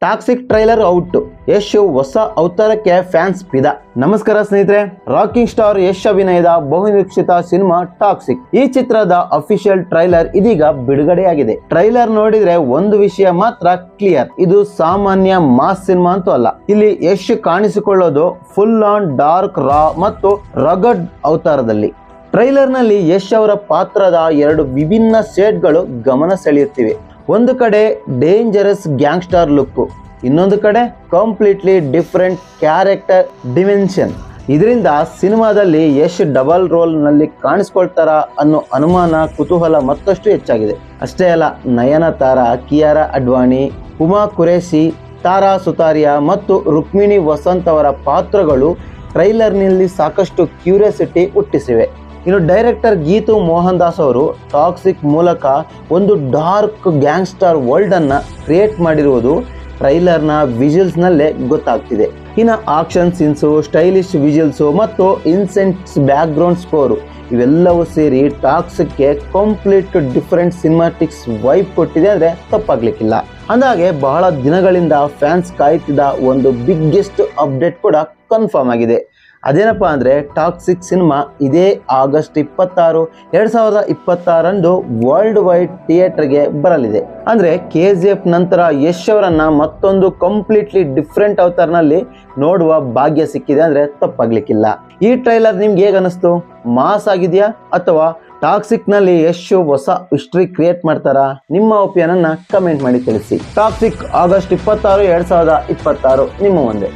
Toxic trailer out, Yash ಹೊಸ ಅವತಾರಕ್ಕೆ fans ಫಿದಾ. ನಮಸ್ಕಾರ ಸ್ನೇಹಿತರೆ, ರಾಕಿಂಗ್ ಸ್ಟಾರ್ ಯಶ್ ಅಭಿನಯದ ಬಹುನಿರೀಕ್ಷಿತ ಸಿನಿಮಾ ಟಾಕ್ಸಿಕ್ ಈ ಚಿತ್ರದ ಅಫಿಷಿಯಲ್ ಟ್ರೈಲರ್ ಇದೀಗ ಬಿಡುಗಡೆಯಾಗಿದೆ. ಟ್ರೈಲರ್ ನೋಡಿದ್ರೆ ಒಂದು ವಿಷಯ ಮಾತ್ರ ಕ್ಲಿಯರ್, ಇದು ಸಾಮಾನ್ಯ ಮಾಸ್ ಸಿನಿಮಾ ಅಂತೂ ಅಲ್ಲ. ಇಲ್ಲಿ ಯಶ್ ಕಾಣಿಸಿಕೊಳ್ಳೋದು ಫುಲ್ ಆನ್ ಡಾರ್ಕ್, ರಾ ಮತ್ತು ರಗಡ್ ಅವತಾರದಲ್ಲಿ. ಟ್ರೈಲರ್ ನಲ್ಲಿ ಯಶ್ ಅವರ ಪಾತ್ರದ ಎರಡು ವಿಭಿನ್ನ ಶೇಡ್ಗಳು ಗಮನ ಸೆಳೆಯುತ್ತಿವೆ. ಒಂದು ಕಡೆ ಡೇಂಜರಸ್ ಗ್ಯಾಂಗ್ಸ್ಟರ್ ಲುಕ್, ಇನ್ನೊಂದು ಕಡೆ ಕಂಪ್ಲೀಟ್ಲಿ ಡಿಫರೆಂಟ್ ಕ್ಯಾರೆಕ್ಟರ್ ಡಿಮೆನ್ಷನ್. ಇದರಿಂದ ಸಿನಿಮಾದಲ್ಲಿ ಯಶ್ ಡಬಲ್ ರೋಲ್ ನಲ್ಲಿ ಕಾಣಿಸ್ಕೊಳ್ತಾರ ಅನ್ನೋ ಅನುಮಾನ, ಕುತೂಹಲ ಮತ್ತಷ್ಟು ಹೆಚ್ಚಾಗಿದೆ. ಅಷ್ಟೇ ಅಲ್ಲ, ನಯನತಾರಾ, ಕಿಯಾರಾ ಅಡ್ವಾಣಿ, ಹುಮಾ ಕುರೇಶಿ, ತಾರಾ ಸುತಾರಿಯಾ ಮತ್ತು ರುಕ್ಮಿಣಿ ವಸಂತ್ ಅವರ ಪಾತ್ರಗಳು ಟ್ರೈಲರ್ನಲ್ಲಿ ಸಾಕಷ್ಟು ಕ್ಯೂರಿಯಾಸಿಟಿ ಹುಟ್ಟಿಸಿವೆ. ಇನ್ನು ಡೈರೆಕ್ಟರ್ ಗೀತು ಮೋಹನ್ ದಾಸ್ ಅವರು ಟಾಕ್ಸಿಕ್ ಮೂಲಕ ಒಂದು ಡಾರ್ಕ್ ಗ್ಯಾಂಗ್ಸ್ಟರ್ ವರ್ಲ್ಡ್ ಅನ್ನ ಕ್ರಿಯೇಟ್ ಮಾಡಿರುವುದು ಟ್ರೈಲರ್ನ ವಿಜುವಲ್ಸ್ ನಲ್ಲೇ ಗೊತ್ತಾಗ್ತಿದೆ. ಇನ್ನು ಆಕ್ಷನ್ ಸೀನ್ಸು, ಸ್ಟೈಲಿಶ್ ವಿಜುವಲ್ಸು ಮತ್ತು ಇನ್ಸೆಂಟ್ಸ್ ಬ್ಯಾಕ್ ಗ್ರೌಂಡ್ ಸ್ಕೋರು ಇವೆಲ್ಲವೂ ಸೇರಿ ಟಾಕ್ಸಿಕ್ಗೆ ಕಂಪ್ಲೀಟ್ ಡಿಫರೆಂಟ್ ಸಿನಿಮಾಟಿಕ್ಸ್ ವೈಬ್ ಕೊಟ್ಟಿದೆ ಅಂದರೆ ತಪ್ಪಾಗ್ಲಿಕ್ಕಿಲ್ಲ. ಅಂದಾಗೆ ಬಹಳ ದಿನಗಳಿಂದ ಫ್ಯಾನ್ಸ್ ಕಾಯ್ತಿದ್ದ ಒಂದು ಬಿಗ್ಗೆಸ್ಟ್ ಅಪ್ಡೇಟ್ ಕೂಡ ಕನ್ಫರ್ಮ್ ಆಗಿದೆ. ಅದೇನಪ್ಪ ಅಂದರೆ ಟಾಕ್ಸಿಕ್ ಸಿನಿಮಾ ಇದೇ ಆಗಸ್ಟ್ 26, 2026 ವರ್ಲ್ಡ್ ವೈಡ್ ಥಿಯೇಟರ್ಗೆ ಬರಲಿದೆ. ಅಂದರೆ KGF ನಂತರ ಯಶ್ ಅವರನ್ನ ಮತ್ತೊಂದು ಕಂಪ್ಲೀಟ್ಲಿ ಡಿಫ್ರೆಂಟ್ ಅವತಾರನಲ್ಲಿ ನೋಡುವ ಭಾಗ್ಯ ಸಿಕ್ಕಿದೆ ಅಂದರೆ ತಪ್ಪಾಗ್ಲಿಕ್ಕಿಲ್ಲ. ಈ ಟ್ರೈಲರ್ ನಿಮ್ಗೆ ಹೇಗೆ ಅನಿಸ್ತು? ಮಾಸ್ ಆಗಿದೆಯಾ ಅಥವಾ ಟಾಕ್ಸಿಕ್ ನಲ್ಲಿ ಯಶ್ ಹೊಸ ಹಿಸ್ಟ್ರಿ ಕ್ರಿಯೇಟ್ ಮಾಡ್ತಾರಾ? ನಿಮ್ಮ ಒಪಿನಿಯನ್ ಅನ್ನ ಕಮೆಂಟ್ ಮಾಡಿ ತಿಳಿಸಿ. ಟಾಕ್ಸಿಕ್ ಆಗಸ್ಟ್ 26, 2026 ನಿಮ್ಮ ಮುಂದೆ.